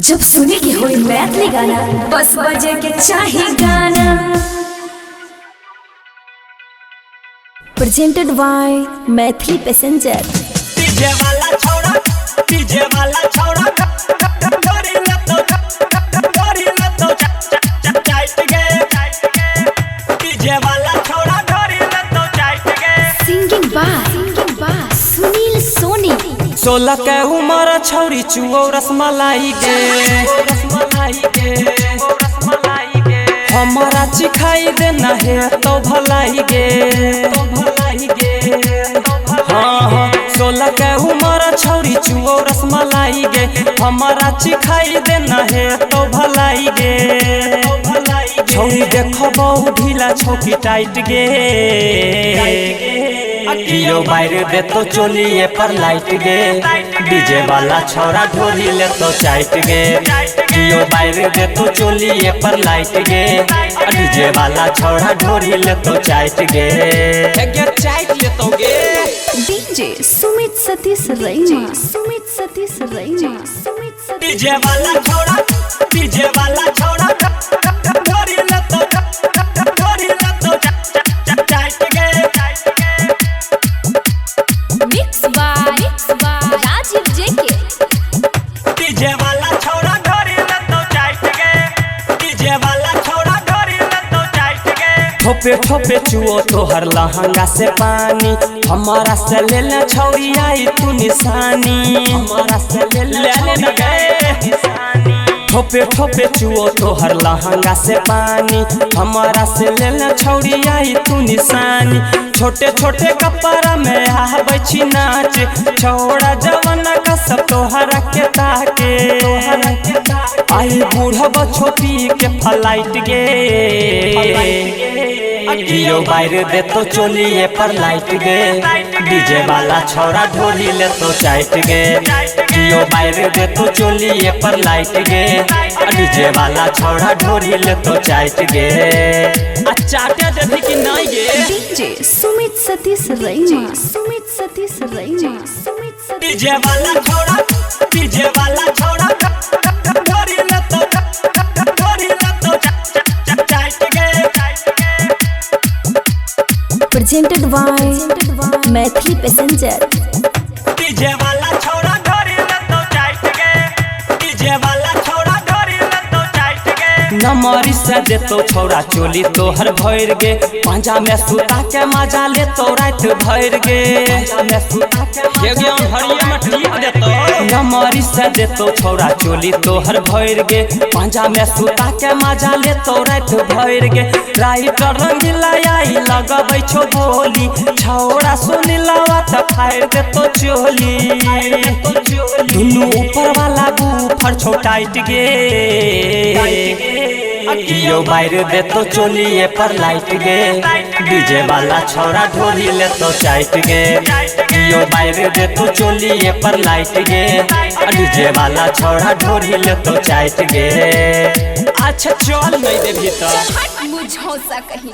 जब सुने के होई मैथिली गाना बस बजे के चाहे गाना। Presented by Maithili passenger. DJ वाला छौड़ा गोरी लतो चाट गे डीजे वाला छौड़ा गोरी लतो चाट गे। Singing by Sunil Soni. 16 के उम्र छौरी चुओ रसमलाई गे हमारा चिखाई देना है तो भलाई गे हाँ 16 के उम्र छौरी चुओ रसमलाई गे हमारा चिखाई देना है तो भलाई गे। छौरी देखो बहु ढीला छौकी टाइट गे कियो बाहर दे तो चोलिए पर लाइट गे डीजे वाला छौरा ढोरी ले तो चाट गे कियो बाहर दे तो चोलिए पर लाइट गे डीजे वाला छौरा ढोरी ले तो चाट गे चाट ले तो गे। डीजे सुमित सतीश रैना। डीजे वाला छौरा ढोरी ले तो चाट गे। मिक्स बाय राजीव जेके। डीजे वाला छौड़ा ढोरी लतो चाट गे डीजे वाला छौड़ा ढोरी लतो चाट गे। ठोपे ठोपे चुओ तोहर लहंगा से पानी हमारा से ले ले छौरी आई तू निशानी हमारा से ले ले न गए। ठोपे ठोपे चुओ तोहर लहंगा से पानी हमारा से ले ले छौरी आई तू निशानी। छोटे छोटे कपड़ा में आबै छी नाच छौड़ा जवाना का सब तोहरा के ताके आई बूढ़ा छोपी के फलाइट गे कियो बाहर दे तो चोलिए पर लाइट गे डीजे वाला छौड़ा ढोली ले तो चाट गे कियो बाहर दे तो चोलिए पर लाइट गे डीजे वाला छौड़ा ढोली ले तो चाट गे। चाटे दे कि नहीं गे। डीजे सुमित सतीश रैना। डीजे वाला छौड़ा ढोरी लतो चाट गे। Presented by Maithili passenger. DJ वाला छौड़ा ढोरी लतो चाट गे डीजे वाला छौड़ा ढोरी लतो चाट गे। नमरी से दे तो छौड़ा चोली तोहर भर गे पांजा में सुता के मजा ले तो रात भर गे नमरी से दे तो छौड़ा चोली तोहर भर गे पांजा में सुता के मजा ले तो रात भर गे। राइटर रंगीला आई लगबै छो बोली छौड़ा सुनिलावा त फाड़ दे तो चोली दुनू ऊपर वाला बूफर छो टाइट गे कियो बाहर दे तो चोलिए पर लाइट गे डीजे वाला छौड़ा ढोरी ले तो चाट गे कियो बाहर दे तो चोलिए पर लाइट गे डीजे वाला छौड़ा ढोरी ले तो चाट गे। अच्छा चल नहीं दे भीतर मुझो सा कहीं।